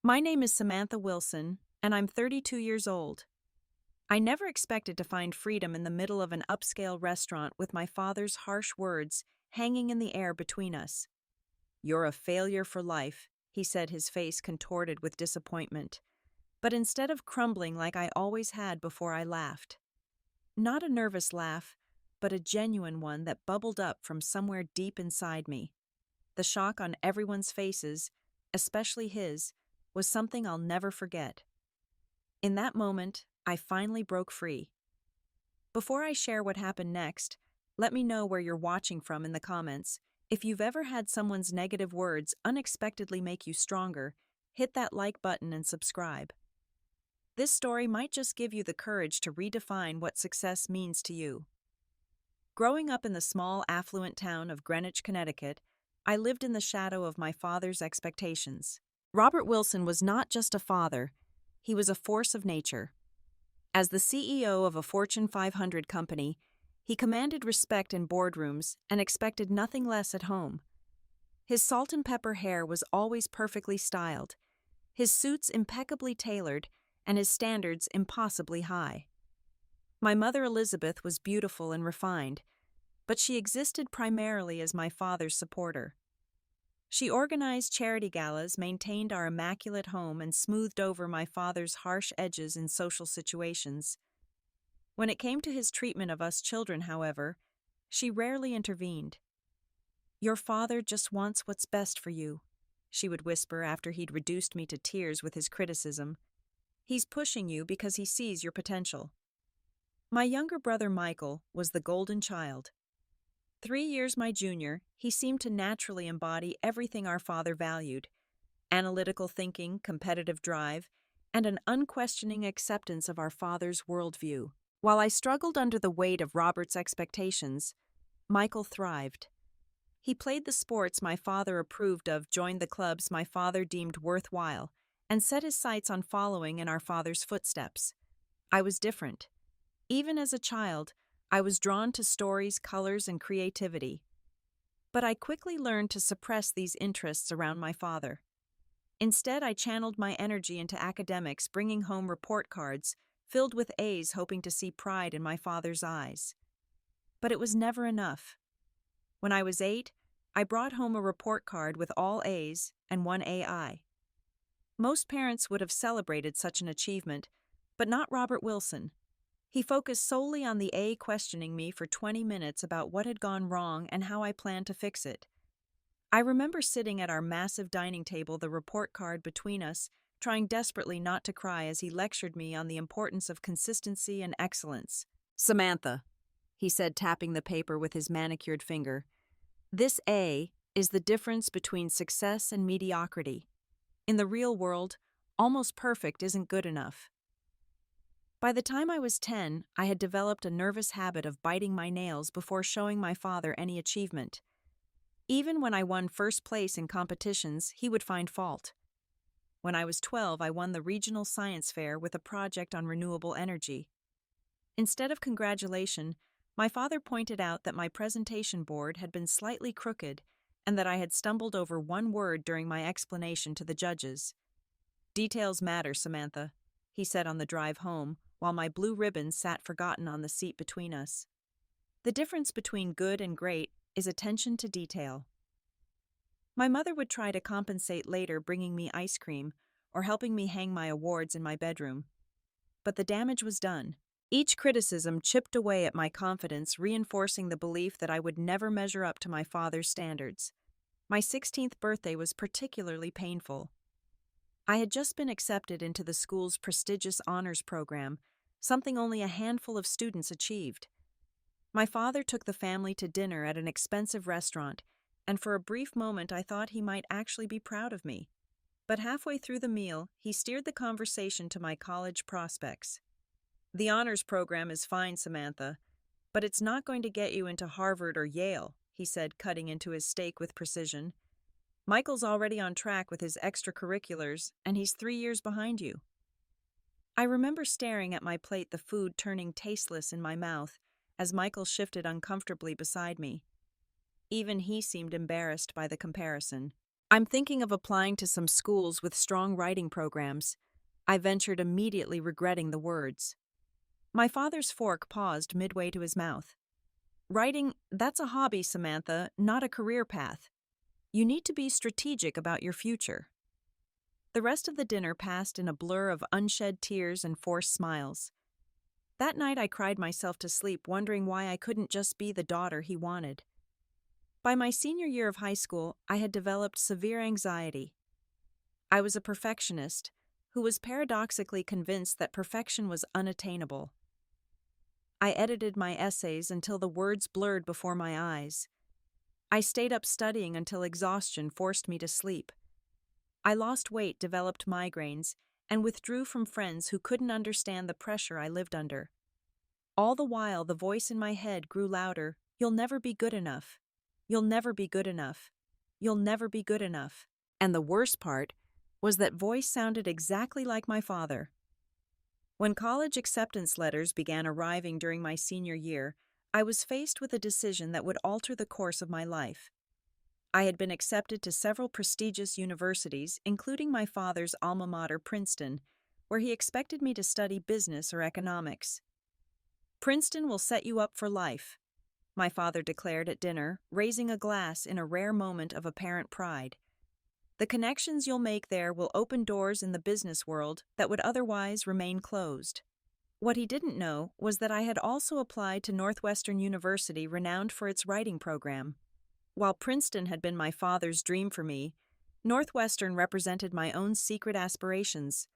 My name is Samantha Wilson, and I'm 32 years old. I never expected to find freedom in the middle of an upscale restaurant with my father's harsh words hanging in the air between us. "You're a failure for life," he said, his face contorted with disappointment. But instead of crumbling like I always had before, I laughed. Not a nervous laugh, but a genuine one that bubbled up from somewhere deep inside me. The shock on everyone's faces, especially his, was something I'll never forget. In that moment, I finally broke free. Before I share what happened next, let me know where you're watching from in the comments. If you've ever had someone's negative words unexpectedly make you stronger, hit that like button and subscribe. This story might just give you the courage to redefine what success means to you. Growing up in the small, affluent town of Greenwich, Connecticut, I lived in the shadow of my father's expectations. Robert Wilson was not just a father, he was a force of nature. As the CEO of a Fortune 500 company, he commanded respect in boardrooms and expected nothing less at home. His salt and pepper hair was always perfectly styled, his suits impeccably tailored, and his standards impossibly high. My mother Elizabeth was beautiful and refined, but she existed primarily as my father's supporter. She organized charity galas, maintained our immaculate home, and smoothed over my father's harsh edges in social situations. When it came to his treatment of us children, however, she rarely intervened. "Your father just wants what's best for you," she would whisper after he'd reduced me to tears with his criticism. "He's pushing you because he sees your potential." My younger brother Michael was the golden child. 3 years my junior, he seemed to naturally embody everything our father valued: analytical thinking, competitive drive, and an unquestioning acceptance of our father's worldview. While I struggled under the weight of Robert's expectations, Michael thrived. He played the sports my father approved of, joined the clubs my father deemed worthwhile, and set his sights on following in our father's footsteps. I was different. Even as a child, I was drawn to stories, colors, and creativity. But I quickly learned to suppress these interests around my father. Instead, I channeled my energy into academics, bringing home report cards filled with A's, hoping to see pride in my father's eyes. But it was never enough. When I was 8, I brought home a report card with all A's and one AI. Most parents would have celebrated such an achievement, but not Robert Wilson. He focused solely on the A, questioning me for 20 minutes about what had gone wrong and how I planned to fix it. I remember sitting at our massive dining table, the report card between us, trying desperately not to cry as he lectured me on the importance of consistency and excellence. "Samantha," he said, tapping the paper with his manicured finger, "this A is the difference between success and mediocrity. In the real world, almost perfect isn't good enough." By the time I was 10, I had developed a nervous habit of biting my nails before showing my father any achievement. Even when I won first place in competitions, he would find fault. When I was 12, I won the regional science fair with a project on renewable energy. Instead of congratulation, my father pointed out that my presentation board had been slightly crooked and that I had stumbled over one word during my explanation to the judges. "Details matter, Samantha," he said on the drive home, while my blue ribbon sat forgotten on the seat between us. The difference between good and great is attention to detail. My mother would try to compensate later, bringing me ice cream or helping me hang my awards in my bedroom. But the damage was done. Each criticism chipped away at my confidence, reinforcing the belief that I would never measure up to my father's standards. My 16th birthday was particularly painful. I had just been accepted into the school's prestigious honors program, something only a handful of students achieved. My father took the family to dinner at an expensive restaurant, and for a brief moment I thought he might actually be proud of me. But halfway through the meal, he steered the conversation to my college prospects. "The honors program is fine, Samantha, but it's not going to get you into Harvard or Yale," he said, cutting into his steak with precision. "Michael's already on track with his extracurriculars, and he's 3 years behind you." I remember staring at my plate, the food turning tasteless in my mouth, as Michael shifted uncomfortably beside me. Even he seemed embarrassed by the comparison. I'm thinking of applying to some schools with strong writing programs. I ventured, immediately regretting the words. My father's fork paused midway to his mouth. Writing, that's a hobby, Samantha, not a career path. You need to be strategic about your future. The rest of the dinner passed in a blur of unshed tears and forced smiles. That night I cried myself to sleep, wondering why I couldn't just be the daughter he wanted. By my senior year of high school, I had developed severe anxiety. I was a perfectionist who was paradoxically convinced that perfection was unattainable. I edited my essays until the words blurred before my eyes. I stayed up studying until exhaustion forced me to sleep. I lost weight, developed migraines, and withdrew from friends who couldn't understand the pressure I lived under. All the while, the voice in my head grew louder. You'll never be good enough. You'll never be good enough. You'll never be good enough. And the worst part was that voice sounded exactly like my father. When college acceptance letters began arriving during my senior year, I was faced with a decision that would alter the course of my life. I had been accepted to several prestigious universities, including my father's alma mater, Princeton, where he expected me to study business or economics. Princeton will set you up for life, my father declared at dinner, raising a glass in a rare moment of apparent pride. The connections you'll make there will open doors in the business world that would otherwise remain closed. What he didn't know was that I had also applied to Northwestern University, renowned for its writing program. While Princeton had been my father's dream for me, Northwestern represented my own secret aspirations.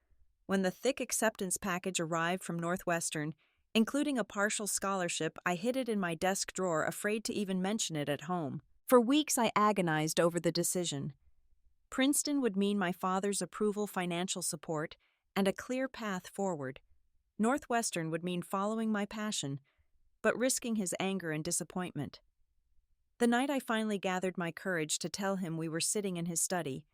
When the thick acceptance package arrived from Northwestern, including a partial scholarship, I hid it in my desk drawer, afraid to even mention it at home. For weeks I agonized over the decision. Princeton would mean my father's approval, financial support, and a clear path forward. Northwestern would mean following my passion, but risking his anger and disappointment. The night I finally gathered my courage to tell him, we were sitting in his study,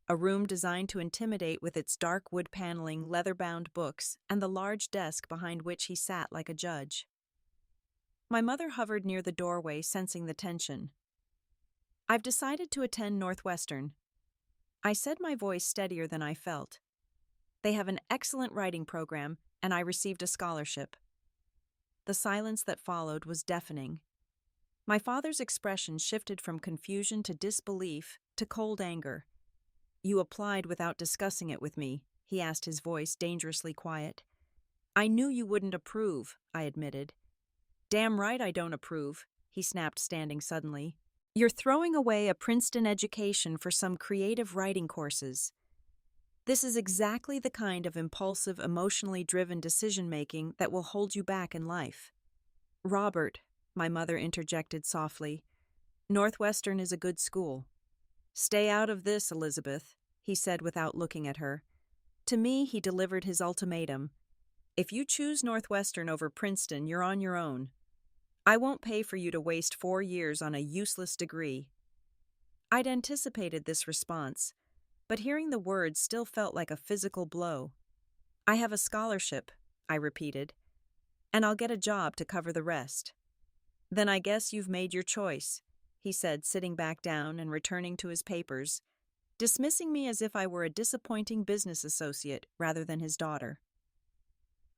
a room designed to intimidate with its dark wood paneling, leather-bound books, and the large desk behind which he sat like a judge. My mother hovered near the doorway, sensing the tension. I've decided to attend Northwestern. I said, my voice steadier than I felt. They have an excellent writing program, and I received a scholarship. The silence that followed was deafening. My father's expression shifted from confusion to disbelief to cold anger. You applied without discussing it with me, he asked, his voice dangerously quiet. I knew you wouldn't approve, I admitted. Damn right I don't approve, he snapped, standing suddenly. You're throwing away a Princeton education for some creative writing courses. This is exactly the kind of impulsive, emotionally driven decision-making that will hold you back in life. Robert, my mother interjected softly, Northwestern is a good school. Stay out of this, Elizabeth, he said without looking at her. To me, he delivered his ultimatum. If you choose Northwestern over Princeton, you're on your own. I won't pay for you to waste 4 years on a useless degree. I'd anticipated this response, but hearing the words still felt like a physical blow. I have a scholarship, I repeated, and I'll get a job to cover the rest. Then I guess you've made your choice, he said, sitting back down and returning to his papers, dismissing me as if I were a disappointing business associate rather than his daughter.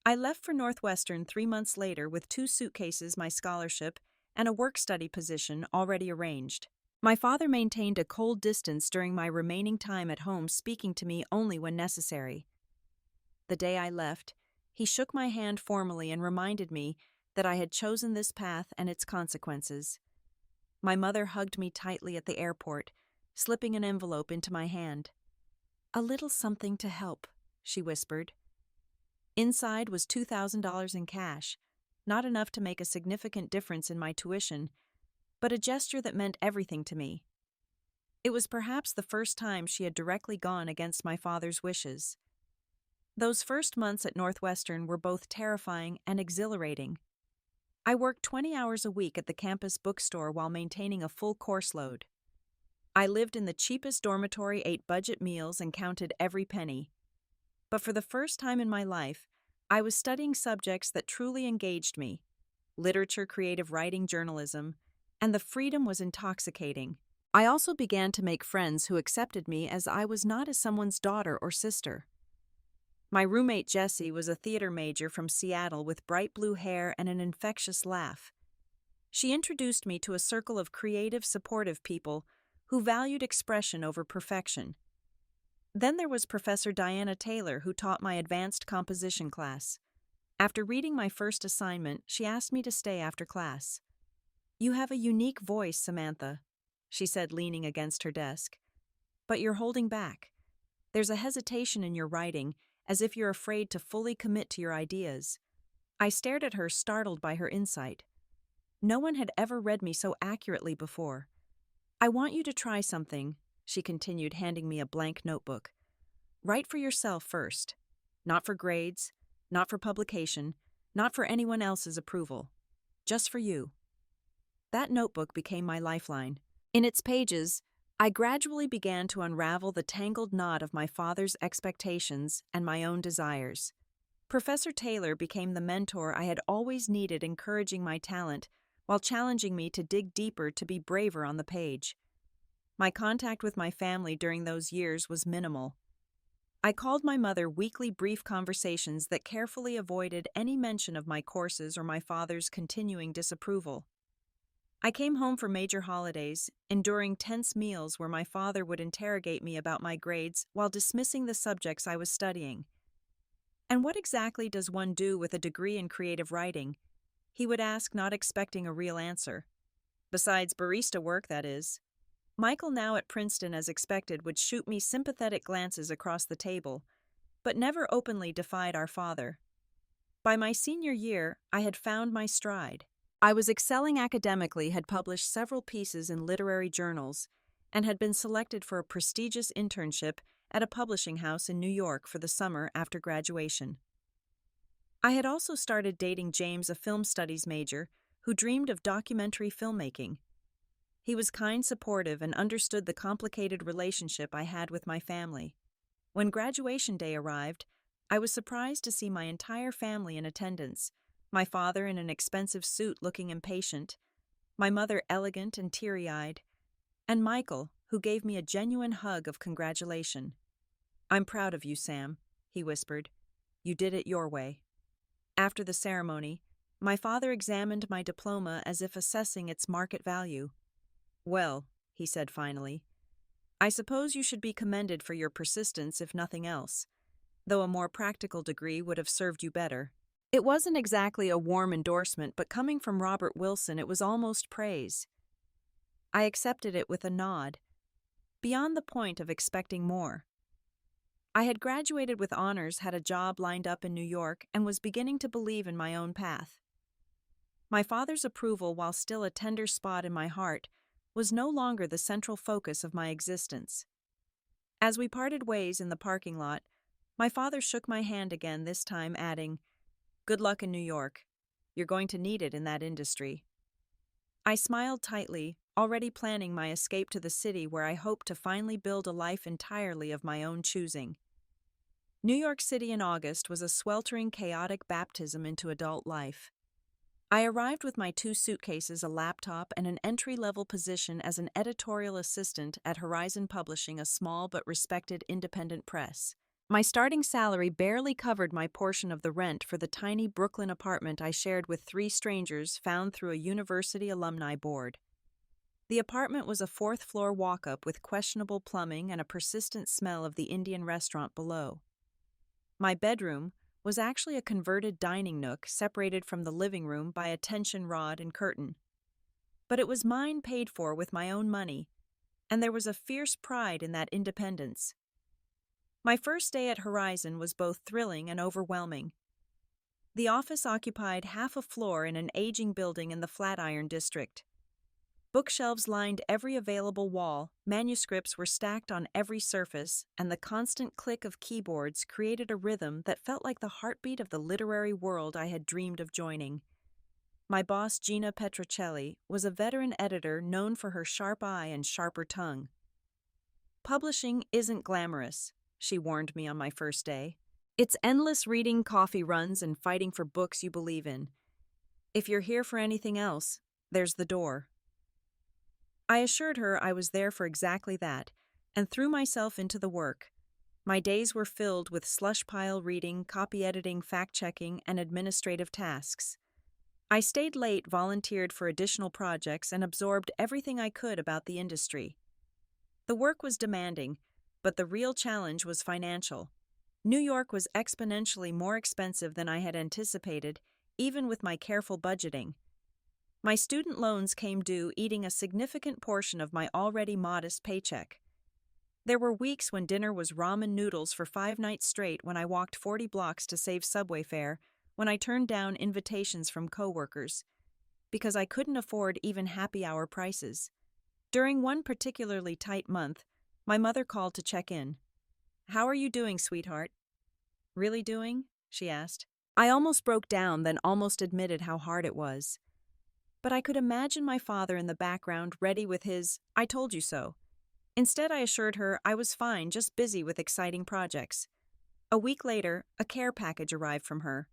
I left for Northwestern 3 months later with 2 suitcases, my scholarship, and a work-study position already arranged. My father maintained a cold distance during my remaining time at home, speaking to me only when necessary. The day I left, he shook my hand formally and reminded me that I had chosen this path and its consequences. My mother hugged me tightly at the airport, slipping an envelope into my hand. A little something to help, she whispered. Inside was $2,000 in cash, not enough to make a significant difference in my tuition, but a gesture that meant everything to me. It was perhaps the first time she had directly gone against my father's wishes. Those first months at Northwestern were both terrifying and exhilarating. I worked 20 hours a week at the campus bookstore while maintaining a full course load. I lived in the cheapest dormitory, ate budget meals, and counted every penny. But for the first time in my life, I was studying subjects that truly engaged me: literature, creative writing, journalism, and the freedom was intoxicating. I also began to make friends who accepted me as I was not as someone's daughter or sister. My roommate Jessie was a theater major from Seattle with bright blue hair and an infectious laugh. She introduced me to a circle of creative, supportive people who valued expression over perfection. Then there was Professor Diana Taylor, who taught my advanced composition class. After reading my first assignment, she asked me to stay after class. "You have a unique voice, Samantha," she said, leaning against her desk. "But you're holding back. There's a hesitation in your writing, as if you're afraid to fully commit to your ideas." I stared at her, startled by her insight. No one had ever read me so accurately before. "I want you to try something," she continued, handing me a blank notebook. "Write for yourself first. Not for grades, not for publication, not for anyone else's approval. Just for you." That notebook became my lifeline. In its pages, I gradually began to unravel the tangled knot of my father's expectations and my own desires. Professor Taylor became the mentor I had always needed, encouraging my talent while challenging me to dig deeper, to be braver on the page. My contact with my family during those years was minimal. I called my mother weekly, brief conversations that carefully avoided any mention of my courses or my father's continuing disapproval. I came home for major holidays, enduring tense meals where my father would interrogate me about my grades while dismissing the subjects I was studying. "And what exactly does one do with a degree in creative writing?" he would ask, not expecting a real answer. "Besides barista work, that is." Michael, now at Princeton as expected, would shoot me sympathetic glances across the table, but never openly defied our father. By my senior year, I had found my stride. I was excelling academically, had published several pieces in literary journals, and had been selected for a prestigious internship at a publishing house in New York for the summer after graduation. I had also started dating James, a film studies major, who dreamed of documentary filmmaking. He was kind, supportive, and understood the complicated relationship I had with my family. When graduation day arrived, I was surprised to see my entire family in attendance, my father in an expensive suit looking impatient, my mother elegant and teary-eyed, and Michael, who gave me a genuine hug of congratulation. "I'm proud of you, Sam," he whispered. "You did it your way." After the ceremony, my father examined my diploma as if assessing its market value. "Well," he said finally, "I suppose you should be commended for your persistence, if nothing else, though a more practical degree would have served you better." It wasn't exactly a warm endorsement, but coming from Robert Wilson, it was almost praise. I accepted it with a nod, beyond the point of expecting more. I had graduated with honors, had a job lined up in New York, and was beginning to believe in my own path. My father's approval, while still a tender spot in my heart, was no longer the central focus of my existence. As we parted ways in the parking lot, my father shook my hand again, this time adding, "Good luck in New York. You're going to need it in that industry." I smiled tightly, already planning my escape to the city where I hoped to finally build a life entirely of my own choosing. New York City in August was a sweltering, chaotic baptism into adult life. I arrived with my 2 suitcases, a laptop, and an entry-level position as an editorial assistant at Horizon Publishing, a small but respected independent press. My starting salary barely covered my portion of the rent for the tiny Brooklyn apartment I shared with 3 strangers found through a university alumni board. The apartment was a 4th-floor walk-up with questionable plumbing and a persistent smell of the Indian restaurant below. My bedroom was actually a converted dining nook separated from the living room by a tension rod and curtain. But it was mine, paid for with my own money, and there was a fierce pride in that independence. My first day at Horizon was both thrilling and overwhelming. The office occupied half a floor in an aging building in the Flatiron district. Bookshelves lined every available wall, manuscripts were stacked on every surface, and the constant click of keyboards created a rhythm that felt like the heartbeat of the literary world I had dreamed of joining. My boss, Gina Petrocelli, was a veteran editor known for her sharp eye and sharper tongue. "Publishing isn't glamorous," she warned me on my first day. "It's endless reading, coffee runs, and fighting for books you believe in. If you're here for anything else, there's the door." I assured her I was there for exactly that, and threw myself into the work. My days were filled with slush pile reading, copy editing, fact checking, and administrative tasks. I stayed late, volunteered for additional projects, and absorbed everything I could about the industry. The work was demanding, but the real challenge was financial. New York was exponentially more expensive than I had anticipated, even with my careful budgeting. My student loans came due, eating a significant portion of my already modest paycheck. There were weeks when dinner was ramen noodles for 5 nights straight, when I walked 40 blocks to save subway fare, when I turned down invitations from coworkers, because I couldn't afford even happy hour prices. During one particularly tight month, my mother called to check in. "How are you doing, sweetheart?" "Really doing?" she asked. I almost broke down, then almost admitted how hard it was. But I could imagine my father in the background, ready with his "I told you so." Instead, I assured her I was fine, just busy with exciting projects. A week later, a care package arrived from her: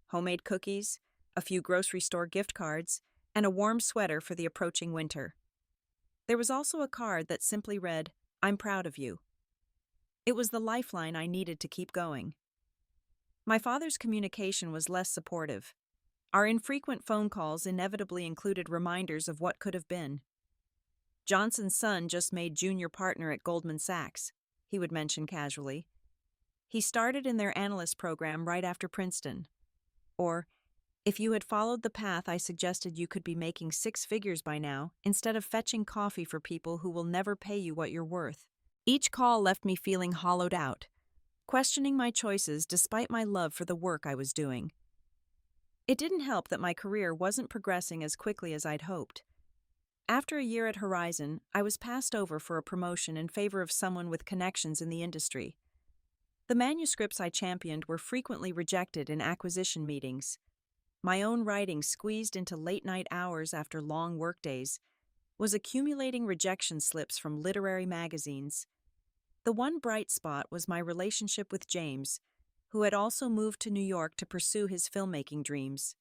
homemade cookies, a few grocery store gift cards, and a warm sweater for the approaching winter. There was also a card that simply read, "I'm proud of you." It was the lifeline I needed to keep going. My father's communication was less supportive. Our infrequent phone calls inevitably included reminders of what could have been. "Johnson's son just made junior partner at Goldman Sachs," he would mention casually. "He started in their analyst program right after Princeton." Or, "If you had followed the path I suggested, you could be making 6 figures by now, instead of fetching coffee for people who will never pay you what you're worth." Each call left me feeling hollowed out, questioning my choices despite my love for the work I was doing. It didn't help that my career wasn't progressing as quickly as I'd hoped. After a year at Horizon, I was passed over for a promotion in favor of someone with connections in the industry. The manuscripts I championed were frequently rejected in acquisition meetings. My own writing, squeezed into late-night hours after long workdays, was accumulating rejection slips from literary magazines. The one bright spot was my relationship with James, who had also moved to New York to pursue his filmmaking dreams.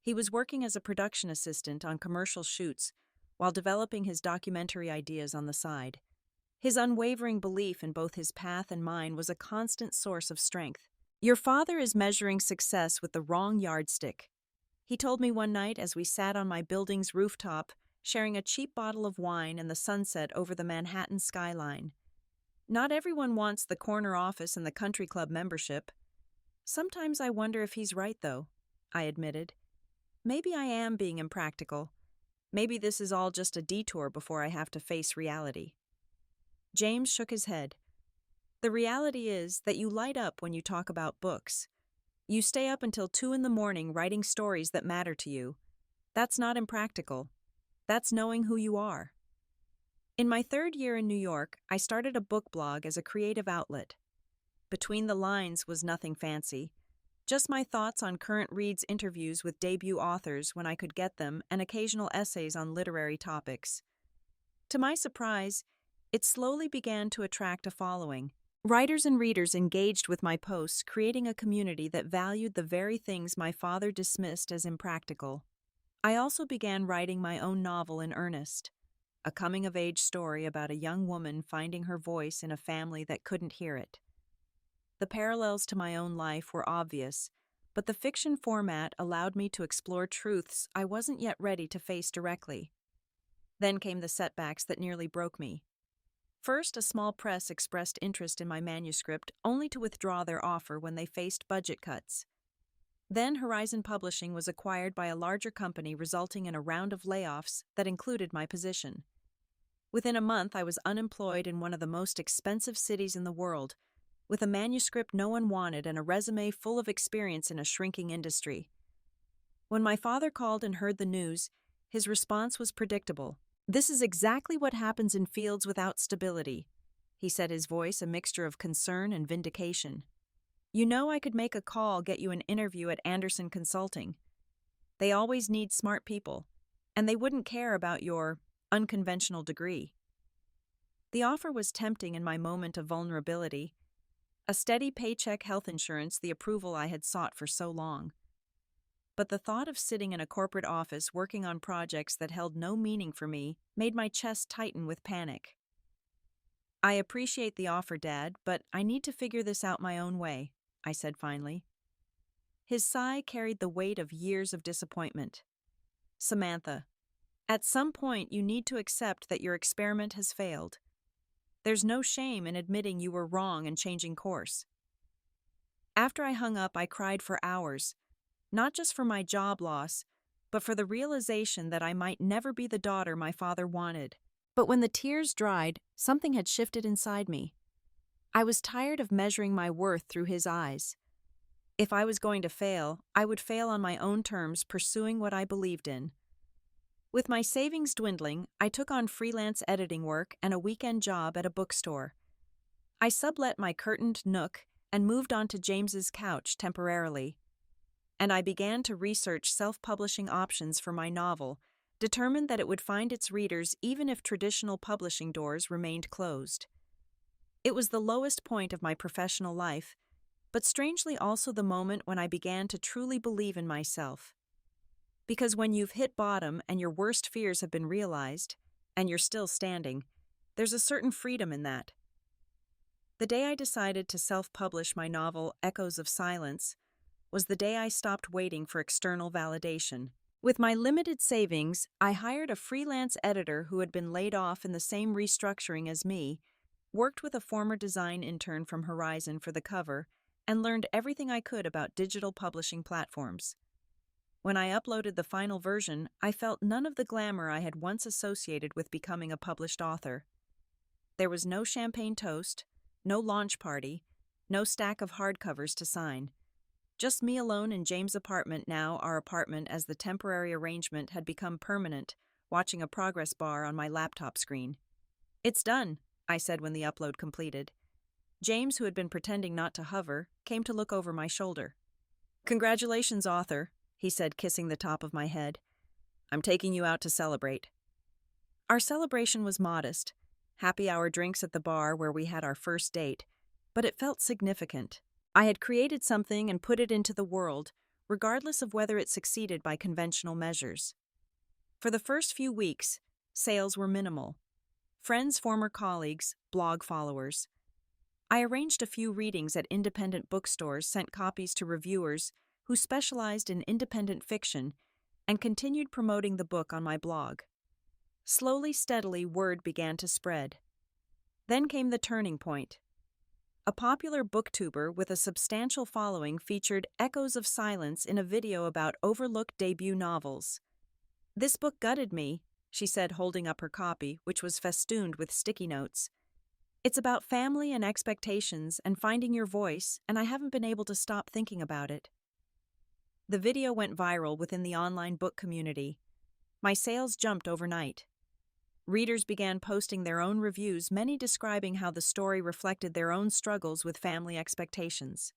He was working as a production assistant on commercial shoots while developing his documentary ideas on the side. His unwavering belief in both his path and mine was a constant source of strength. "Your father is measuring success with the wrong yardstick," he told me one night as we sat on my building's rooftop, sharing a cheap bottle of wine and the sunset over the Manhattan skyline. "Not everyone wants the corner office and the country club membership." "Sometimes I wonder if he's right, though," I admitted. "Maybe I am being impractical. Maybe this is all just a detour before I have to face reality." James shook his head. "The reality is that you light up when you talk about books. You stay up until 2 in the morning writing stories that matter to you. That's not impractical. That's knowing who you are." In my 3rd year in New York, I started a book blog as a creative outlet. Between the lines was nothing fancy, just my thoughts on current reads, interviews with debut authors when I could get them, and occasional essays on literary topics. To my surprise, it slowly began to attract a following. Writers and readers engaged with my posts, creating a community that valued the very things my father dismissed as impractical. I also began writing my own novel in earnest, a coming-of-age story about a young woman finding her voice in a family that couldn't hear it. The parallels to my own life were obvious, but the fiction format allowed me to explore truths I wasn't yet ready to face directly. Then came the setbacks that nearly broke me. First, a small press expressed interest in my manuscript, only to withdraw their offer when they faced budget cuts. Then Horizon Publishing was acquired by a larger company, resulting in a round of layoffs that included my position. Within a month, I was unemployed in one of the most expensive cities in the world, with a manuscript no one wanted and a resume full of experience in a shrinking industry. When my father called and heard the news, his response was predictable. "This is exactly what happens in fields without stability," he said, his voice a mixture of concern and vindication. "You know, I could make a call, get you an interview at Anderson Consulting. They always need smart people, and they wouldn't care about your unconventional degree." The offer was tempting in my moment of vulnerability. A steady paycheck, health insurance, the approval I had sought for so long. but the thought of sitting in a corporate office working on projects that held no meaning for me made my chest tighten with panic. "I appreciate the offer, Dad, but I need to figure this out my own way," I said finally. His sigh carried the weight of years of disappointment. "Samantha, at some point you need to accept that your experiment has failed. There's no shame in admitting you were wrong and changing course." After I hung up, I cried for hours, not just for my job loss, but for the realization that I might never be the daughter my father wanted. But when the tears dried, something had shifted inside me. I was tired of measuring my worth through his eyes. If I was going to fail, I would fail on my own terms, pursuing what I believed in. With my savings dwindling, I took on freelance editing work and a weekend job at a bookstore. I sublet my curtained nook and moved onto James's couch temporarily. And I began to research self-publishing options for my novel, determined that it would find its readers even if traditional publishing doors remained closed. It was the lowest point of my professional life, but strangely also the moment when I began to truly believe in myself. Because when you've hit bottom and your worst fears have been realized, and you're still standing, there's a certain freedom in that. The day I decided to self-publish my novel Echoes of Silence was the day I stopped waiting for external validation. With my limited savings, I hired a freelance editor who had been laid off in the same restructuring as me, worked with a former design intern from Horizon for the cover, and learned everything I could about digital publishing platforms. When I uploaded the final version, I felt none of the glamour I had once associated with becoming a published author. There was no champagne toast, no launch party, no stack of hardcovers to sign. Just me alone in James' apartment, now our apartment as the temporary arrangement had become permanent, watching a progress bar on my laptop screen. "It's done," I said when the upload completed. James, who had been pretending not to hover, came to look over my shoulder. "Congratulations, author," he said, kissing the top of my head. "I'm taking you out to celebrate." Our celebration was modest, happy hour drinks at the bar where we had our first date, but it felt significant. I had created something and put it into the world, regardless of whether it succeeded by conventional measures. For the first few weeks, sales were minimal. Friends, former colleagues, blog followers. I arranged a few readings at independent bookstores, sent copies to reviewers who specialized in independent fiction, and continued promoting the book on my blog. Slowly, steadily, word began to spread. Then came the turning point. A popular booktuber with a substantial following featured Echoes of Silence in a video about overlooked debut novels. "This book gutted me," she said, holding up her copy, which was festooned with sticky notes. "It's about family and expectations and finding your voice, and I haven't been able to stop thinking about it." The video went viral within the online book community. My sales jumped overnight. Readers began posting their own reviews, many describing how the story reflected their own struggles with family expectations.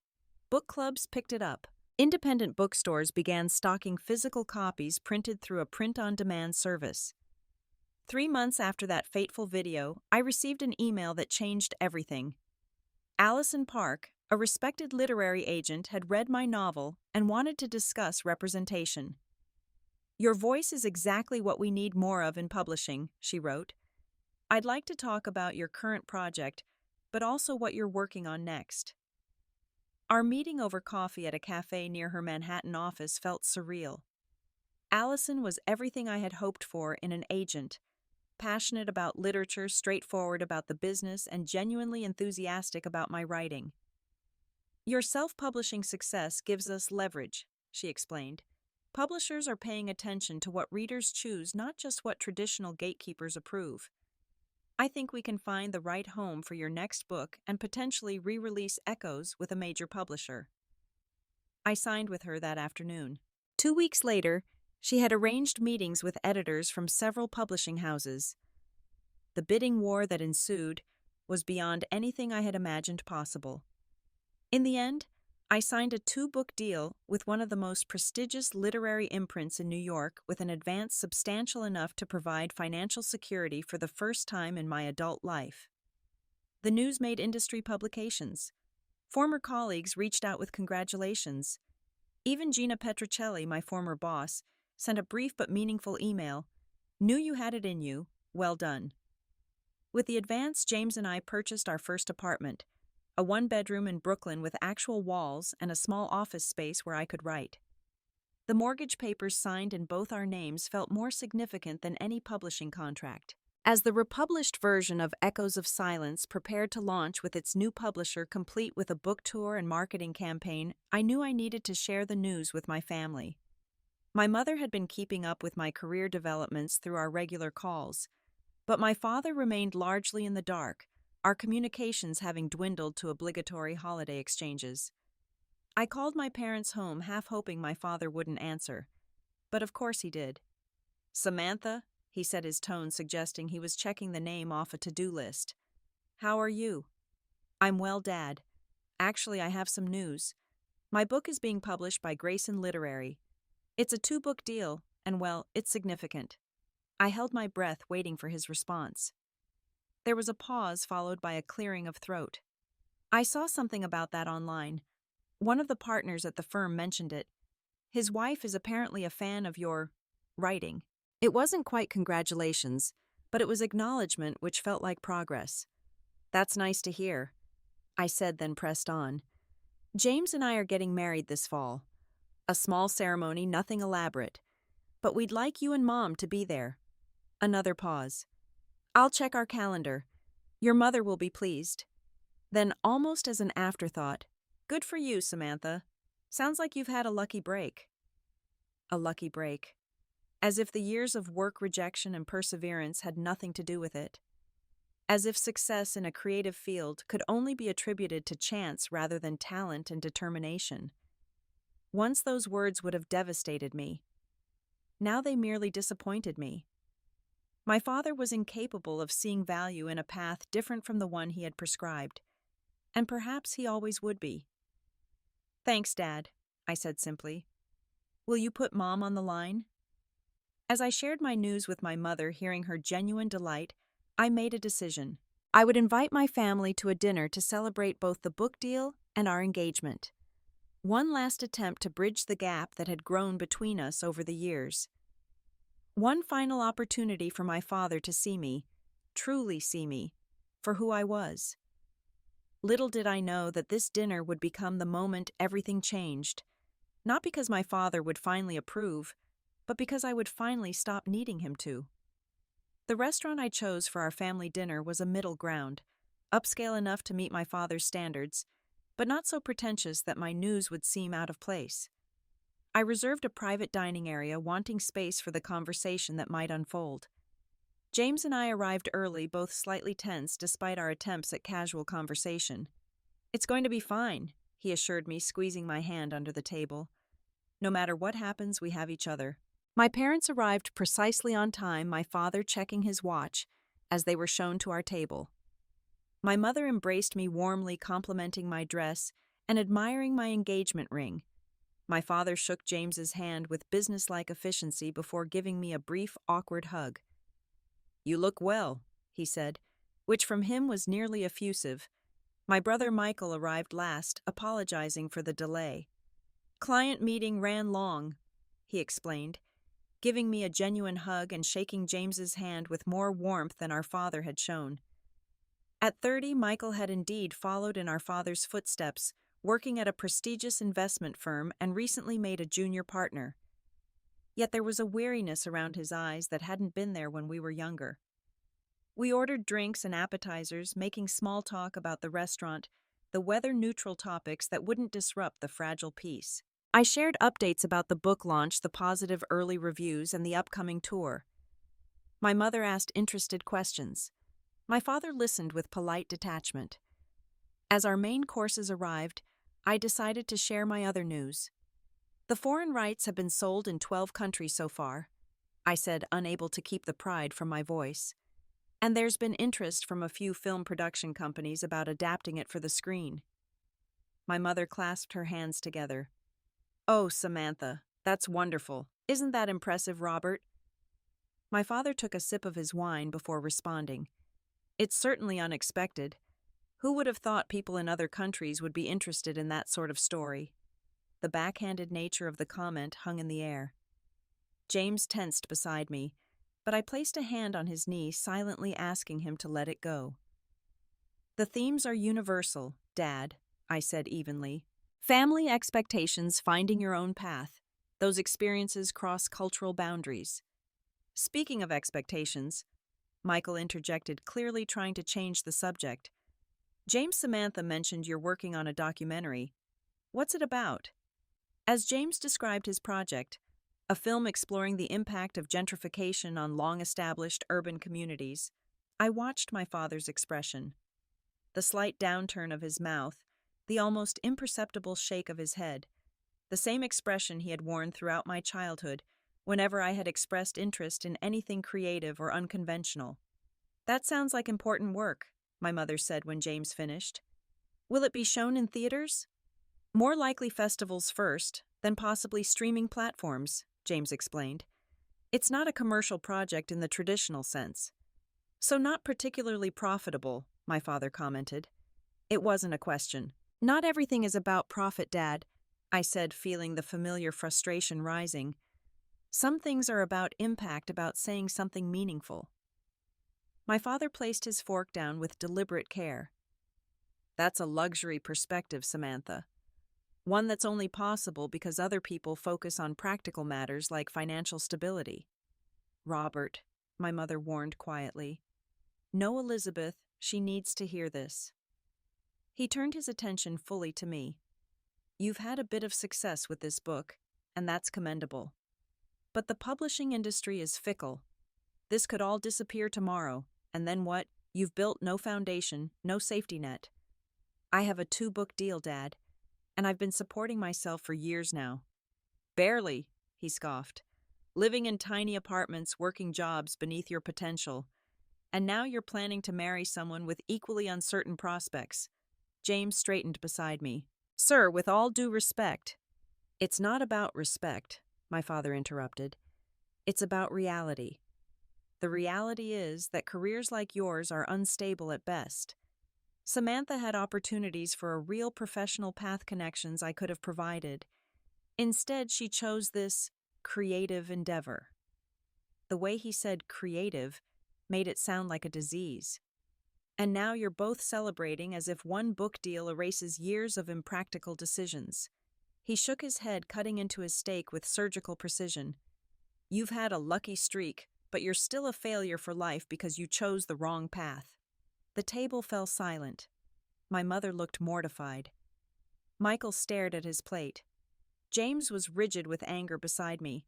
Book clubs picked it up. Independent bookstores began stocking physical copies printed through a print-on-demand service. 3 months after that fateful video, I received an email that changed everything. Allison Park, a respected literary agent, had read my novel and wanted to discuss representation. "Your voice is exactly what we need more of in publishing," she wrote. "I'd like to talk about your current project, but also what you're working on next." Our meeting over coffee at a cafe near her Manhattan office felt surreal. Allison was everything I had hoped for in an agent, passionate about literature, straightforward about the business, and genuinely enthusiastic about my writing. "Your self-publishing success gives us leverage," she explained. "Publishers are paying attention to what readers choose, not just what traditional gatekeepers approve. I think we can find the right home for your next book and potentially re-release Echoes with a major publisher." I signed with her that afternoon. 2 weeks later, she had arranged meetings with editors from several publishing houses. The bidding war that ensued was beyond anything I had imagined possible. In the end, I signed a 2-book deal with one of the most prestigious literary imprints in New York with an advance substantial enough to provide financial security for the first time in my adult life. The news made industry publications. Former colleagues reached out with congratulations. Even Gina Petrocelli, my former boss, sent a brief but meaningful email. Knew you had it in you. Well done. With the advance, James and I purchased our first apartment, a one-bedroom in Brooklyn with actual walls and a small office space where I could write. The mortgage papers signed in both our names felt more significant than any publishing contract. As the republished version of Echoes of Silence prepared to launch with its new publisher complete with a book tour and marketing campaign, I knew I needed to share the news with my family. My mother had been keeping up with my career developments through our regular calls, but my father remained largely in the dark, our communications having dwindled to obligatory holiday exchanges. I called my parents' home, half hoping my father wouldn't answer, but of course he did. "Samantha," he said, his tone suggesting he was checking the name off a to-do list. "How are you?" "I'm well, Dad. Actually, I have some news. My book is being published by Grayson Literary. It's a 2-book deal, and well, it's significant." I held my breath, waiting for his response. There was a pause followed by a clearing of throat. "I saw something about that online. One of the partners at the firm mentioned it. His wife is apparently a fan of your writing." It wasn't quite congratulations, but it was acknowledgement which felt like progress. "That's nice to hear," I said, then pressed on. "James and I are getting married this fall. A small ceremony, nothing elaborate. But we'd like you and Mom to be there." Another pause. "I'll check our calendar. Your mother will be pleased." Then, almost as an afterthought, "Good for you, Samantha. Sounds like you've had a lucky break." A lucky break. As if the years of work rejection and perseverance had nothing to do with it. As if success in a creative field could only be attributed to chance rather than talent and determination. Once those words would have devastated me. Now they merely disappointed me. My father was incapable of seeing value in a path different from the one he had prescribed, and perhaps he always would be. "Thanks, Dad," I said simply. "Will you put Mom on the line?" As I shared my news with my mother, hearing her genuine delight, I made a decision. I would invite my family to a dinner to celebrate both the book deal and our engagement. One last attempt to bridge the gap that had grown between us over the years. One final opportunity for my father to see me, truly see me, for who I was. Little did I know that this dinner would become the moment everything changed, not because my father would finally approve, but because I would finally stop needing him to. The restaurant I chose for our family dinner was a middle ground, upscale enough to meet my father's standards, but not so pretentious that my news would seem out of place. I reserved a private dining area, wanting space for the conversation that might unfold. James and I arrived early, both slightly tense despite our attempts at casual conversation. "It's going to be fine," he assured me, squeezing my hand under the table. "No matter what happens, we have each other." My parents arrived precisely on time, my father checking his watch as they were shown to our table. My mother embraced me warmly, complimenting my dress and admiring my engagement ring. My father shook James's hand with businesslike efficiency before giving me a brief, awkward hug. "You look well," he said, which from him was nearly effusive. My brother Michael arrived last, apologizing for the delay. "Client meeting ran long," he explained, giving me a genuine hug and shaking James's hand with more warmth than our father had shown. At 30, Michael had indeed followed in our father's footsteps, working at a prestigious investment firm and recently made a junior partner. Yet there was a weariness around his eyes that hadn't been there when we were younger. We ordered drinks and appetizers, making small talk about the restaurant, the weather-neutral topics that wouldn't disrupt the fragile peace. I shared updates about the book launch, the positive early reviews, and the upcoming tour. My mother asked interested questions. My father listened with polite detachment. As our main courses arrived, I decided to share my other news. "The foreign rights have been sold in 12 countries so far," I said, unable to keep the pride from my voice. "And there's been interest from a few film production companies about adapting it for the screen." My mother clasped her hands together. "Oh, Samantha, that's wonderful. Isn't that impressive, Robert?" My father took a sip of his wine before responding. "It's certainly unexpected. Who would have thought people in other countries would be interested in that sort of story?" The backhanded nature of the comment hung in the air. James tensed beside me, but I placed a hand on his knee, silently asking him to let it go. The themes are universal, Dad, I said evenly. Family expectations, finding your own path. Those experiences cross cultural boundaries. Speaking of expectations, Michael interjected, clearly trying to change the subject. Samantha mentioned you're working on a documentary. What's it about? As James described his project, a film exploring the impact of gentrification on long-established urban communities, I watched my father's expression. The slight downturn of his mouth, the almost imperceptible shake of his head, the same expression he had worn throughout my childhood whenever I had expressed interest in anything creative or unconventional. That sounds like important work, my mother said when James finished. Will it be shown in theaters? More likely festivals first, then possibly streaming platforms, James explained. It's not a commercial project in the traditional sense. So not particularly profitable, my father commented. It wasn't a question. Not everything is about profit, Dad, I said, feeling the familiar frustration rising. Some things are about impact, about saying something meaningful. My father placed his fork down with deliberate care. That's a luxury perspective, Samantha. One that's only possible because other people focus on practical matters like financial stability. Robert, my mother warned quietly. No, Elizabeth, she needs to hear this. He turned his attention fully to me. You've had a bit of success with this book, and that's commendable. But the publishing industry is fickle. This could all disappear tomorrow, and then what? You've built no foundation, no safety net. I have a 2-book deal, Dad, and I've been supporting myself for years now. Barely, he scoffed. Living in tiny apartments, working jobs beneath your potential. And now you're planning to marry someone with equally uncertain prospects. James straightened beside me. Sir, with all due respect. It's not about respect, my father interrupted. It's about reality. The reality is that careers like yours are unstable at best. Samantha had opportunities for a real professional path connections I could have provided. Instead, she chose this creative endeavor. The way he said creative made it sound like a disease. And now you're both celebrating as if one book deal erases years of impractical decisions. He shook his head, cutting into his steak with surgical precision. You've had a lucky streak, but you're still a failure for life because you chose the wrong path. The table fell silent. My mother looked mortified. Michael stared at his plate. James was rigid with anger beside me.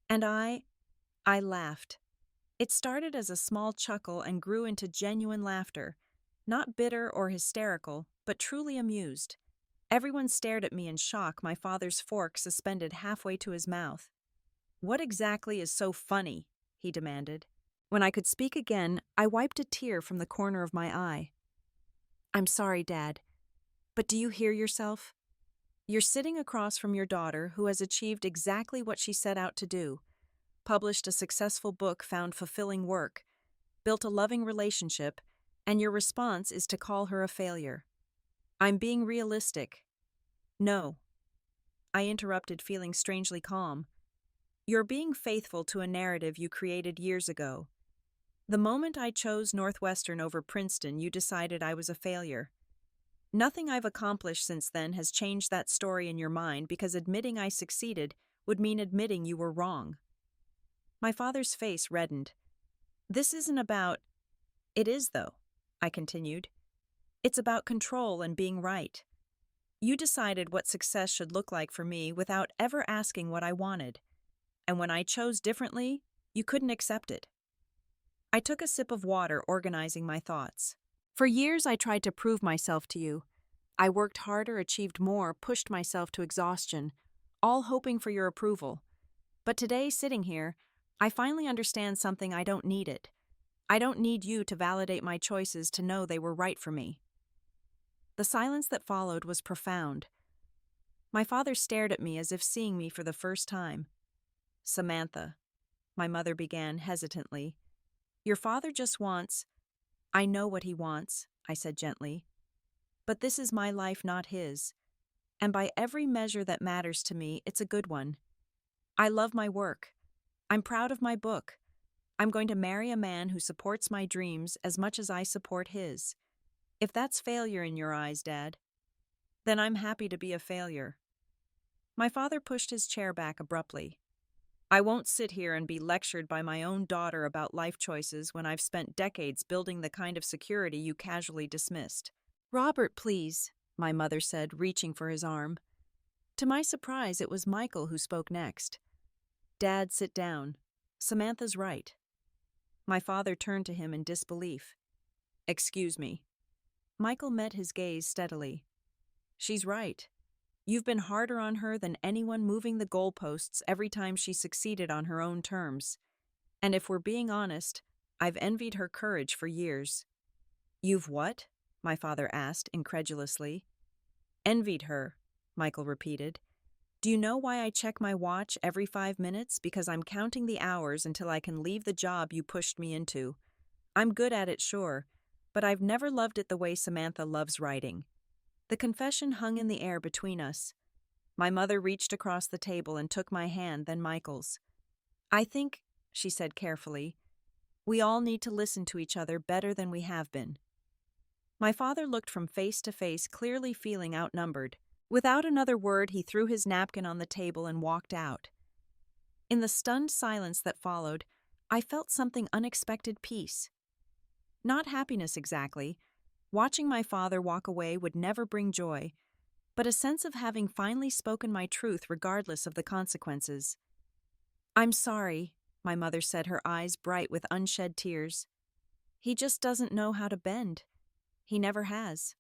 And I laughed. It started as a small chuckle and grew into genuine laughter, not bitter or hysterical, but truly amused. Everyone stared at me in shock, my father's fork suspended halfway to his mouth. What exactly is so funny? He demanded. When I could speak again, I wiped a tear from the corner of my eye. I'm sorry, Dad, but do you hear yourself? You're sitting across from your daughter who has achieved exactly what she set out to do. Published a successful book, found fulfilling work, built a loving relationship, and your response is to call her a failure. I'm being realistic. No. I interrupted, feeling strangely calm. You're being faithful to a narrative you created years ago. The moment I chose Northwestern over Princeton, you decided I was a failure. Nothing I've accomplished since then has changed that story in your mind, because admitting I succeeded would mean admitting you were wrong. My father's face reddened. This isn't about... It is, though, I continued. It's about control and being right. You decided what success should look like for me without ever asking what I wanted. And when I chose differently, you couldn't accept it. I took a sip of water, organizing my thoughts. For years, I tried to prove myself to you. I worked harder, achieved more, pushed myself to exhaustion, all hoping for your approval. But today, sitting here, I finally understand something. I don't need it. I don't need you to validate my choices to know they were right for me. The silence that followed was profound. My father stared at me as if seeing me for the first time. Samantha, my mother began hesitantly. Your father just wants... I know what he wants, I said gently. But this is my life, not his. And by every measure that matters to me, it's a good one. I love my work. I'm proud of my book. I'm going to marry a man who supports my dreams as much as I support his. If that's failure in your eyes, Dad, then I'm happy to be a failure. My father pushed his chair back abruptly. I won't sit here and be lectured by my own daughter about life choices when I've spent decades building the kind of security you casually dismissed. Robert, please, my mother said, reaching for his arm. To my surprise, it was Michael who spoke next. Dad, sit down. Samantha's right. My father turned to him in disbelief. Excuse me. Michael met his gaze steadily. She's right. You've been harder on her than anyone, moving the goalposts every time she succeeded on her own terms. And if we're being honest, I've envied her courage for years. You've what? My father asked incredulously. Envied her, Michael repeated. Do you know why I check my watch every 5 minutes? Because I'm counting the hours until I can leave the job you pushed me into. I'm good at it, sure, but I've never loved it the way Samantha loves writing. The confession hung in the air between us. My mother reached across the table and took my hand, then Michael's. I think, she said carefully, we all need to listen to each other better than we have been. My father looked from face to face, clearly feeling outnumbered. Without another word, he threw his napkin on the table and walked out. In the stunned silence that followed, I felt something unexpected: peace. Not happiness exactly. Watching my father walk away would never bring joy, but a sense of having finally spoken my truth regardless of the consequences. I'm sorry, my mother said, her eyes bright with unshed tears. He just doesn't know how to bend. He never has.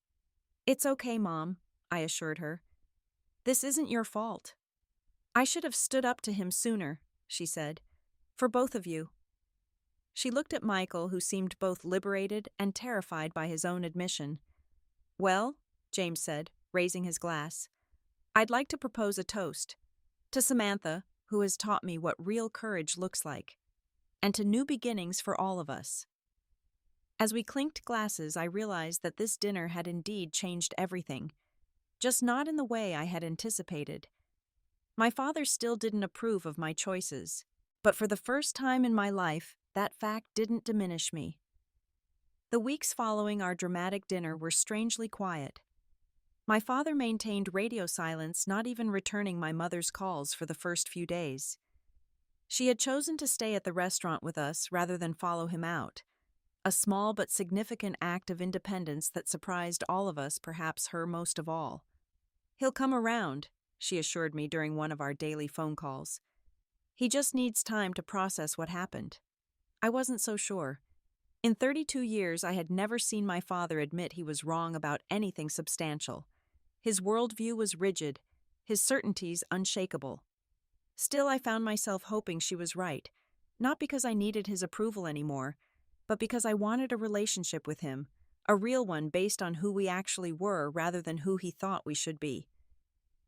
It's okay, Mom, I assured her. This isn't your fault. I should have stood up to him sooner, she said. For both of you. She looked at Michael, who seemed both liberated and terrified by his own admission. Well, James said, raising his glass, I'd like to propose a toast. To Samantha, who has taught me what real courage looks like. And to new beginnings for all of us. As we clinked glasses, I realized that this dinner had indeed changed everything. Just not in the way I had anticipated. My father still didn't approve of my choices, but for the first time in my life, that fact didn't diminish me. The weeks following our dramatic dinner were strangely quiet. My father maintained radio silence, not even returning my mother's calls for the first few days. She had chosen to stay at the restaurant with us rather than follow him out, a small but significant act of independence that surprised all of us, perhaps her most of all. He'll come around, she assured me during one of our daily phone calls. He just needs time to process what happened. I wasn't so sure. In 32 years, I had never seen my father admit he was wrong about anything substantial. His worldview was rigid, his certainties unshakable. Still, I found myself hoping she was right, not because I needed his approval anymore, but because I wanted a relationship with him, a real one based on who we actually were rather than who he thought we should be.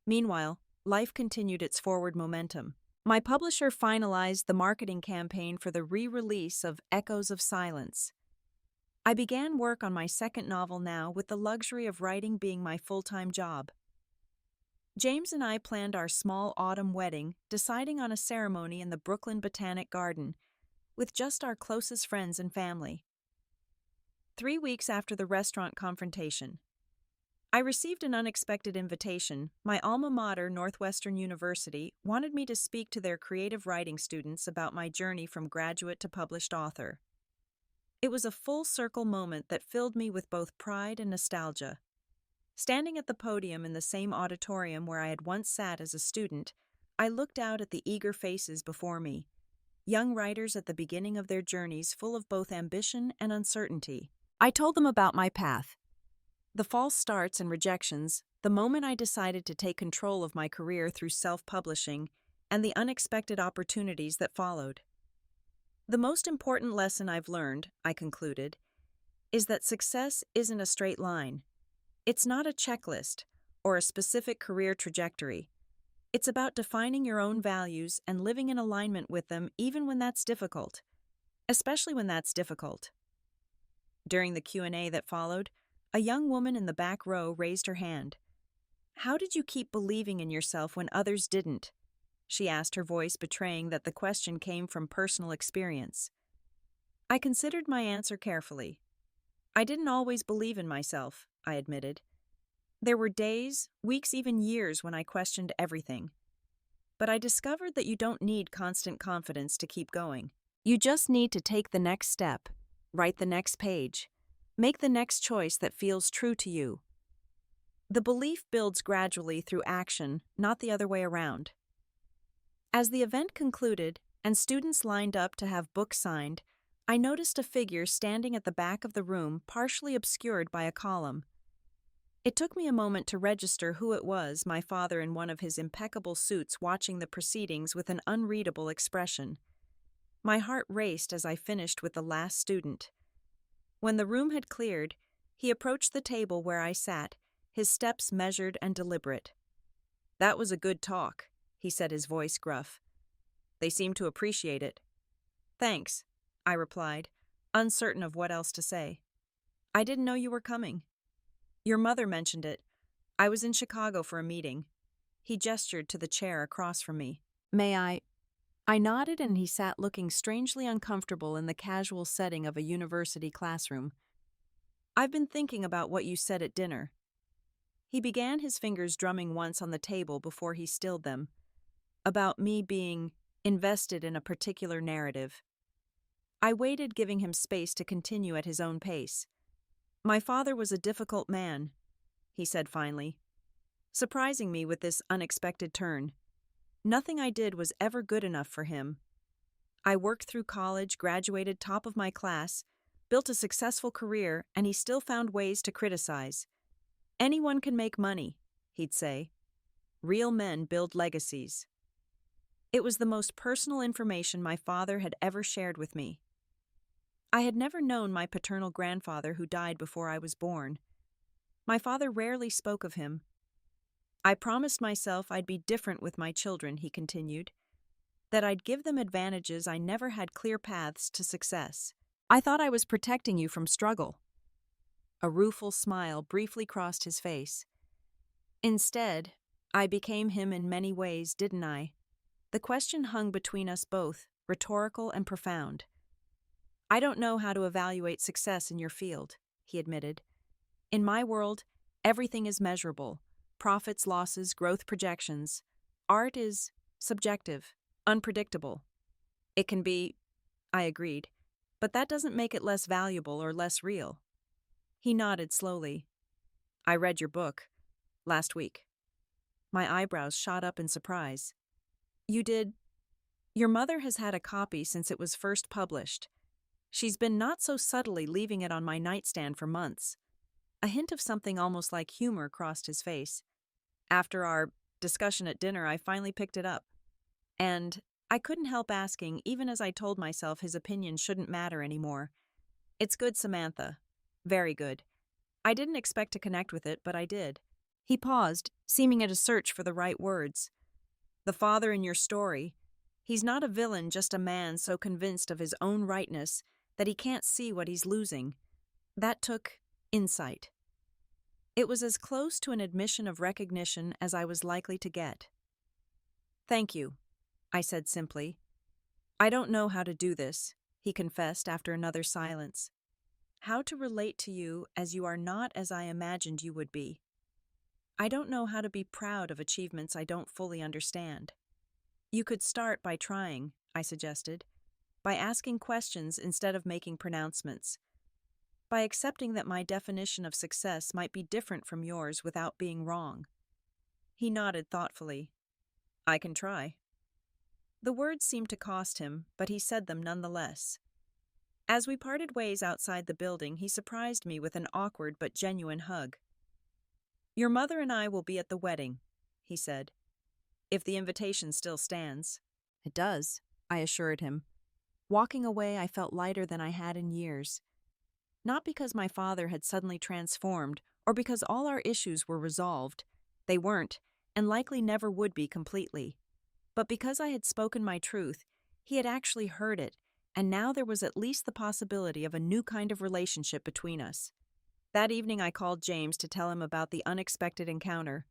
Meanwhile, life continued its forward momentum. My publisher finalized the marketing campaign for the re-release of Echoes of Silence. I began work on my second novel now, with the luxury of writing being my full-time job. James and I planned our small autumn wedding, deciding on a ceremony in the Brooklyn Botanic Garden, with just our closest friends and family. 3 weeks after the restaurant confrontation, I received an unexpected invitation. My alma mater, Northwestern University, wanted me to speak to their creative writing students about my journey from graduate to published author. It was a full-circle moment that filled me with both pride and nostalgia. Standing at the podium in the same auditorium where I had once sat as a student, I looked out at the eager faces before me, young writers at the beginning of their journeys full of both ambition and uncertainty. I told them about my path. The false starts and rejections, the moment I decided to take control of my career through self-publishing, and the unexpected opportunities that followed. The most important lesson I've learned, I concluded, is that success isn't a straight line. It's not a checklist or a specific career trajectory. It's about defining your own values and living in alignment with them even when that's difficult, especially when that's difficult. During the Q&A that followed, a young woman in the back row raised her hand. How did you keep believing in yourself when others didn't? She asked, her voice betraying that the question came from personal experience. I considered my answer carefully. I didn't always believe in myself, I admitted. There were days, weeks, even years when I questioned everything. But I discovered that you don't need constant confidence to keep going. You just need to take the next step, write the next page, make the next choice that feels true to you. The belief builds gradually through action, not the other way around. As the event concluded and students lined up to have books signed, I noticed a figure standing at the back of the room, partially obscured by a column. It took me a moment to register who it was, my father in one of his impeccable suits watching the proceedings with an unreadable expression. My heart raced as I finished with the last student. When the room had cleared, he approached the table where I sat, his steps measured and deliberate. "That was a good talk," he said, his voice gruff. "They seemed to appreciate it." "Thanks," I replied, uncertain of what else to say. "I didn't know you were coming." "Your mother mentioned it. I was in Chicago for a meeting." He gestured to the chair across from me. "May I?" I nodded, and he sat looking strangely uncomfortable in the casual setting of a university classroom. "I've been thinking about what you said at dinner." He began, his fingers drumming once on the table before he stilled them. "About me being invested in a particular narrative." I waited, giving him space to continue at his own pace. "My father was a difficult man," he said finally, surprising me with this unexpected turn. "Nothing I did was ever good enough for him. I worked through college, graduated top of my class, built a successful career, and he still found ways to criticize. 'Anyone can make money,' he'd say. 'Real men build legacies.'" It was the most personal information my father had ever shared with me. I had never known my paternal grandfather, who died before I was born. My father rarely spoke of him. "I promised myself I'd be different with my children," he continued, "that I'd give them advantages I never had, clear paths to success. I thought I was protecting you from struggle." A rueful smile briefly crossed his face. "Instead, I became him in many ways, didn't I?" The question hung between us both, rhetorical and profound. "I don't know how to evaluate success in your field," he admitted. "In my world, everything is measurable: profits, losses, growth projections. Art is subjective, unpredictable." "It can be," I agreed, "but that doesn't make it less valuable or less real." He nodded slowly. "I read your book last week." My eyebrows shot up in surprise. "You did?" "Your mother has had a copy since it was first published. She's been not so subtly leaving it on my nightstand for months." A hint of something almost like humor crossed his face. "After our discussion at dinner, I finally picked it up. And I couldn't help asking, even as I told myself his opinion shouldn't matter anymore. It's good, Samantha. Very good. I didn't expect to connect with it, but I did." He paused, seeming at a search for the right words. "The father in your story, he's not a villain, just a man so convinced of his own rightness that he can't see what he's losing. That took insight." It was as close to an admission of recognition as I was likely to get. "Thank you," I said simply. "I don't know how to do this," he confessed after another silence. "How to relate to you as you are not as I imagined you would be. I don't know how to be proud of achievements I don't fully understand." "You could start by trying," I suggested, "by asking questions instead of making pronouncements, by accepting that my definition of success might be different from yours without being wrong." He nodded thoughtfully. "I can try." The words seemed to cost him, but he said them nonetheless. As we parted ways outside the building, he surprised me with an awkward but genuine hug. "Your mother and I will be at the wedding," he said, "if the invitation still stands." "It does," I assured him. Walking away, I felt lighter than I had in years. Not because my father had suddenly transformed or because all our issues were resolved. They weren't, and likely never would be completely. But because I had spoken my truth, he had actually heard it, and now there was at least the possibility of a new kind of relationship between us. That evening I called James to tell him about the unexpected encounter.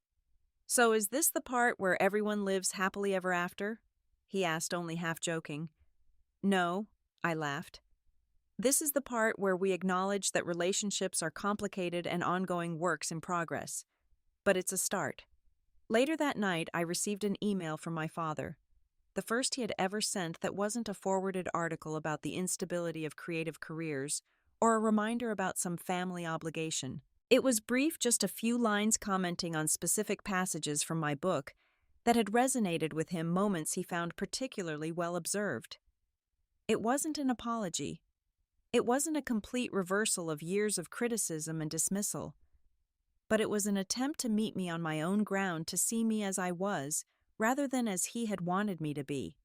So is this the part where everyone lives happily ever after? He asked, only half joking. No, I laughed. This is the part where we acknowledge that relationships are complicated and ongoing works in progress. But it's a start. Later that night, I received an email from my father, the first he had ever sent that wasn't a forwarded article about the instability of creative careers or a reminder about some family obligation. It was brief, just a few lines commenting on specific passages from my book that had resonated with him, moments he found particularly well observed. It wasn't an apology. It wasn't a complete reversal of years of criticism and dismissal. But it was an attempt to meet me on my own ground, to see me as I was, rather than as he had wanted me to be.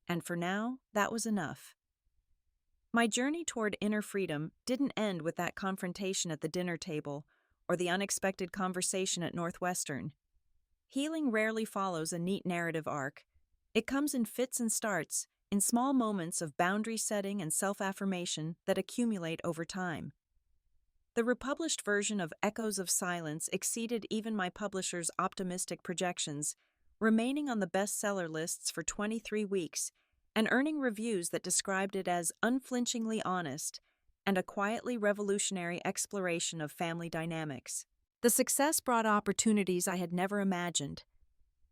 And for now, that was enough. My journey toward inner freedom didn't end with that confrontation at the dinner table or the unexpected conversation at Northwestern. Healing rarely follows a neat narrative arc. It comes in fits and starts, in small moments of boundary setting and self-affirmation that accumulate over time. The republished version of Echoes of Silence exceeded even my publisher's optimistic projections, remaining on the bestseller lists for 23 weeks and earning reviews that described it as unflinchingly honest and a quietly revolutionary exploration of family dynamics. The success brought opportunities I had never imagined.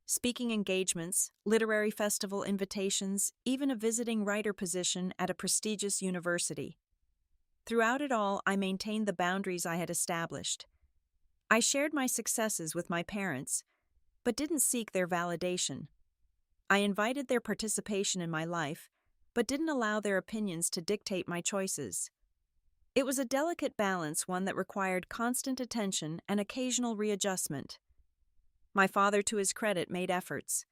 Speaking engagements, literary festival invitations, even a visiting writer position at a prestigious university. Throughout it all, I maintained the boundaries I had established. I shared my successes with my parents, but didn't seek their validation. I invited their participation in my life, but didn't allow their opinions to dictate my choices. It was a delicate balance, one that required constant attention and occasional readjustment. My father, to his credit, made efforts.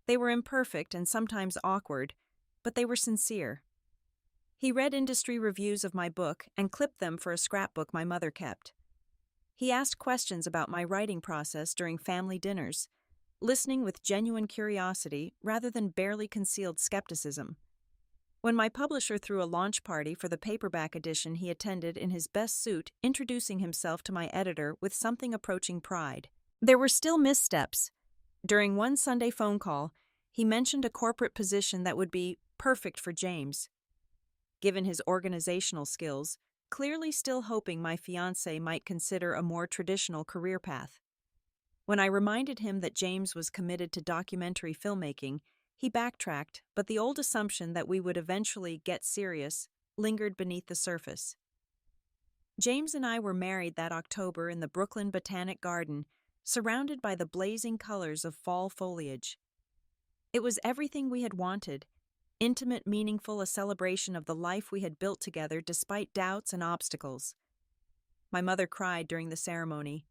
They were imperfect and sometimes awkward, but they were sincere. He read industry reviews of my book and clipped them for a scrapbook my mother kept. He asked questions about my writing process during family dinners, listening with genuine curiosity rather than barely concealed skepticism. When my publisher threw a launch party for the paperback edition, he attended in his best suit, introducing himself to my editor with something approaching pride. There were still missteps. During one Sunday phone call, he mentioned a corporate position that would be perfect for James. Given his organizational skills, clearly still hoping my fiancé might consider a more traditional career path. When I reminded him that James was committed to documentary filmmaking, he backtracked, but the old assumption that we would eventually get serious lingered beneath the surface. James and I were married that October in the Brooklyn Botanic Garden, surrounded by the blazing colors of fall foliage. It was everything we had wanted. Intimate, meaningful, a celebration of the life we had built together despite doubts and obstacles. My mother cried during the ceremony.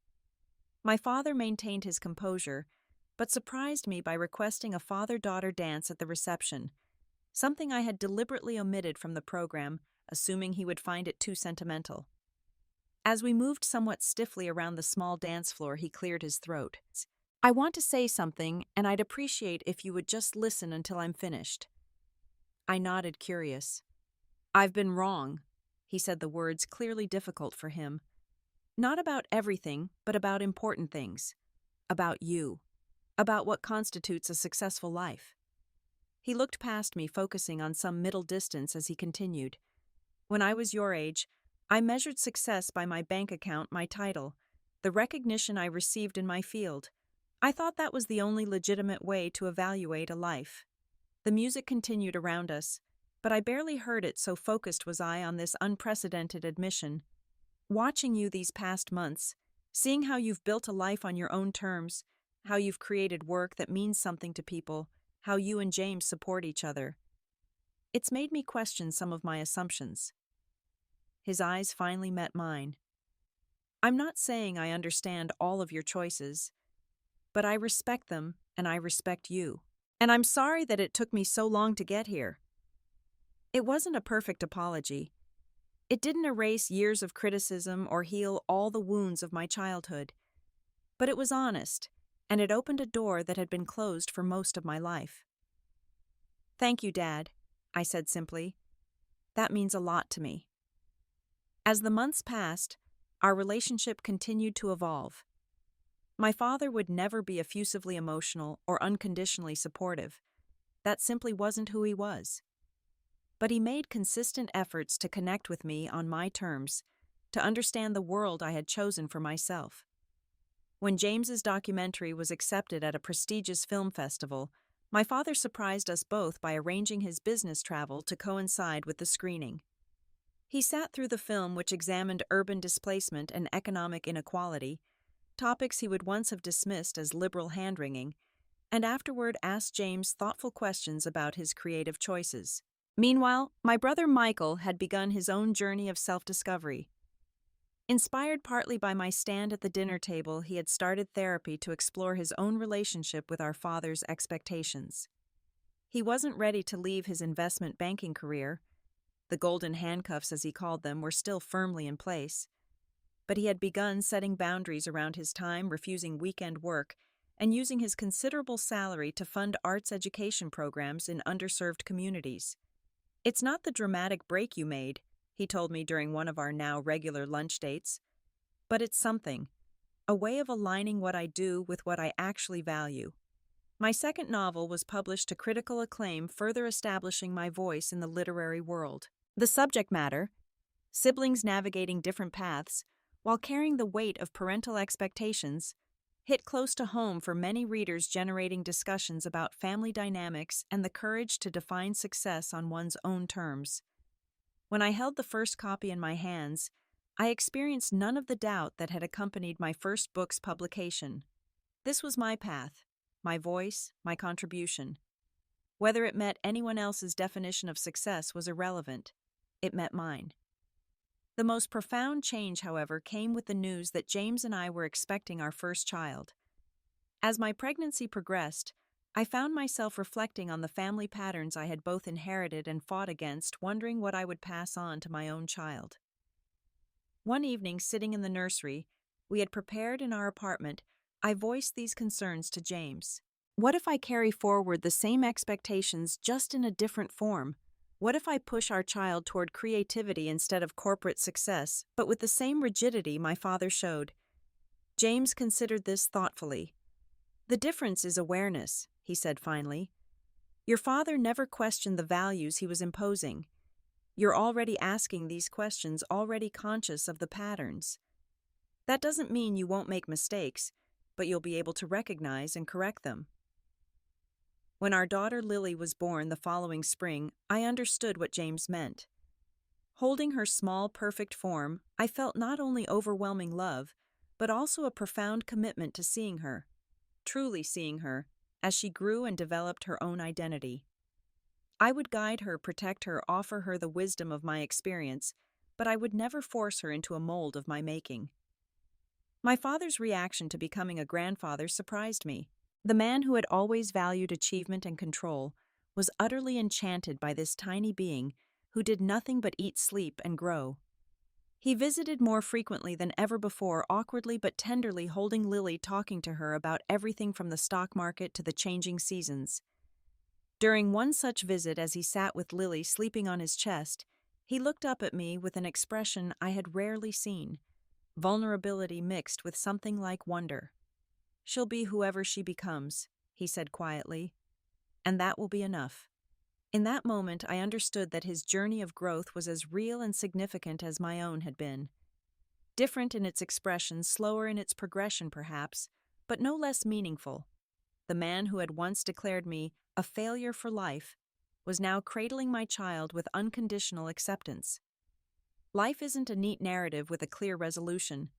My father maintained his composure, but surprised me by requesting a father-daughter dance at the reception, something I had deliberately omitted from the program, assuming he would find it too sentimental. As we moved somewhat stiffly around the small dance floor, he cleared his throat. "I want to say something, and I'd appreciate if you would just listen until I'm finished." I nodded, curious. "I've been wrong," he said, the words clearly difficult for him. "Not about everything, but about important things. About you. About what constitutes a successful life." He looked past me, focusing on some middle distance as he continued. "When I was your age, I measured success by my bank account, my title, the recognition I received in my field. I thought that was the only legitimate way to evaluate a life." The music continued around us, but I barely heard it, so focused was I on this unprecedented admission. "Watching you these past months, seeing how you've built a life on your own terms, how you've created work that means something to people, how you and James support each other. It's made me question some of my assumptions." His eyes finally met mine. "I'm not saying I understand all of your choices, but I respect them and I respect you. And I'm sorry that it took me so long to get here." It wasn't a perfect apology. It didn't erase years of criticism or heal all the wounds of my childhood. But it was honest, and it opened a door that had been closed for most of my life. "Thank you, Dad," I said simply. "That means a lot to me." As the months passed, our relationship continued to evolve. My father would never be effusively emotional or unconditionally supportive. That simply wasn't who he was. But he made consistent efforts to connect with me on my terms, to understand the world I had chosen for myself. When James's documentary was accepted at a prestigious film festival, my father surprised us both by arranging his business travel to coincide with the screening. He sat through the film, which examined urban displacement and economic inequality, topics he would once have dismissed as liberal hand-wringing, and afterward asked James thoughtful questions about his creative choices. Meanwhile, my brother Michael had begun his own journey of self-discovery. Inspired partly by my stand at the dinner table, he had started therapy to explore his own relationship with our father's expectations. He wasn't ready to leave his investment banking career. The golden handcuffs, as he called them, were still firmly in place. But he had begun setting boundaries around his time, refusing weekend work, and using his considerable salary to fund arts education programs in underserved communities. "It's not the dramatic break you made," he told me during one of our now regular lunch dates, "but it's something, a way of aligning what I do with what I actually value." My second novel was published to critical acclaim, further establishing my voice in the literary world. The subject matter, siblings navigating different paths while carrying the weight of parental expectations, hit close to home for many readers, generating discussions about family dynamics and the courage to define success on one's own terms. When I held the first copy in my hands, I experienced none of the doubt that had accompanied my first book's publication. This was my path, my voice, my contribution. Whether it met anyone else's definition of success was irrelevant. It met mine. The most profound change, however, came with the news that James and I were expecting our first child. As my pregnancy progressed, I found myself reflecting on the family patterns I had both inherited and fought against, wondering what I would pass on to my own child. One evening, sitting in the nursery we had prepared in our apartment, I voiced these concerns to James. What if I carry forward the same expectations, just in a different form? What if I push our child toward creativity instead of corporate success, but with the same rigidity my father showed? James considered this thoughtfully. "The difference is awareness," he said finally. "Your father never questioned the values he was imposing. You're already asking these questions, already conscious of the patterns. That doesn't mean you won't make mistakes, but you'll be able to recognize and correct them." When our daughter Lily was born the following spring, I understood what James meant. Holding her small, perfect form, I felt not only overwhelming love, but also a profound commitment to seeing her, truly seeing her, as she grew and developed her own identity. I would guide her, protect her, offer her the wisdom of my experience, but I would never force her into a mold of my making. My father's reaction to becoming a grandfather surprised me. The man who had always valued achievement and control was utterly enchanted by this tiny being who did nothing but eat, sleep, and grow. He visited more frequently than ever before, awkwardly but tenderly holding Lily, talking to her about everything from the stock market to the changing seasons. During one such visit, as he sat with Lily sleeping on his chest, he looked up at me with an expression I had rarely seen, vulnerability mixed with something like wonder. "She'll be whoever she becomes," he said quietly, "and that will be enough." In that moment, I understood that his journey of growth was as real and significant as my own had been. Different in its expression, slower in its progression perhaps, but no less meaningful. The man who had once declared me a failure for life was now cradling my child with unconditional acceptance. Life isn't a neat narrative with a clear resolution.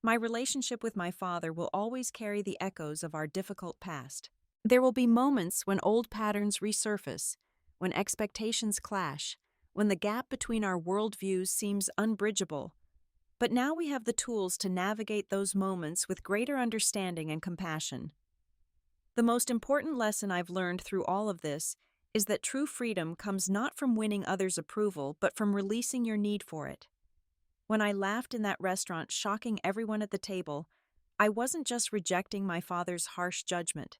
My relationship with my father will always carry the echoes of our difficult past. There will be moments when old patterns resurface, when expectations clash, when the gap between our worldviews seems unbridgeable. But now we have the tools to navigate those moments with greater understanding and compassion. The most important lesson I've learned through all of this is that true freedom comes not from winning others' approval, but from releasing your need for it. When I laughed in that restaurant, shocking everyone at the table, I wasn't just rejecting my father's harsh judgment.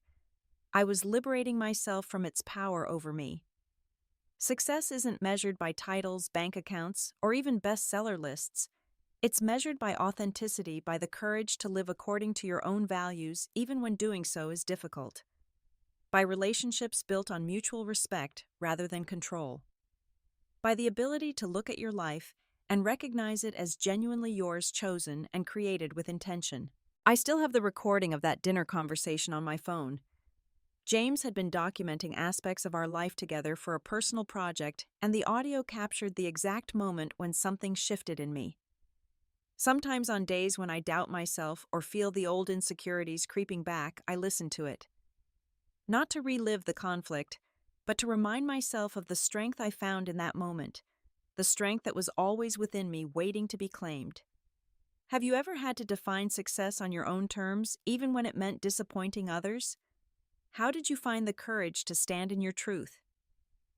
I was liberating myself from its power over me. Success isn't measured by titles, bank accounts, or even bestseller lists. It's measured by authenticity, by the courage to live according to your own values, even when doing so is difficult. By relationships built on mutual respect rather than control. By the ability to look at your life and recognize it as genuinely yours, chosen and created with intention. I still have the recording of that dinner conversation on my phone. James had been documenting aspects of our life together for a personal project, and the audio captured the exact moment when something shifted in me. Sometimes on days when I doubt myself or feel the old insecurities creeping back, I listen to it. Not to relive the conflict, but to remind myself of the strength I found in that moment, the strength that was always within me waiting to be claimed. Have you ever had to define success on your own terms, even when it meant disappointing others? How did you find the courage to stand in your truth?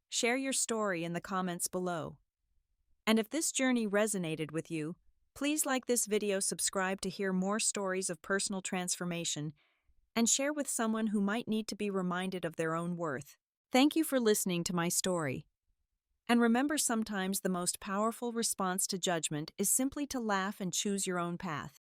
Share your story in the comments below. And if this journey resonated with you, please like this video, subscribe to hear more stories of personal transformation, and share with someone who might need to be reminded of their own worth. Thank you for listening to my story. And remember, sometimes the most powerful response to judgment is simply to laugh and choose your own path.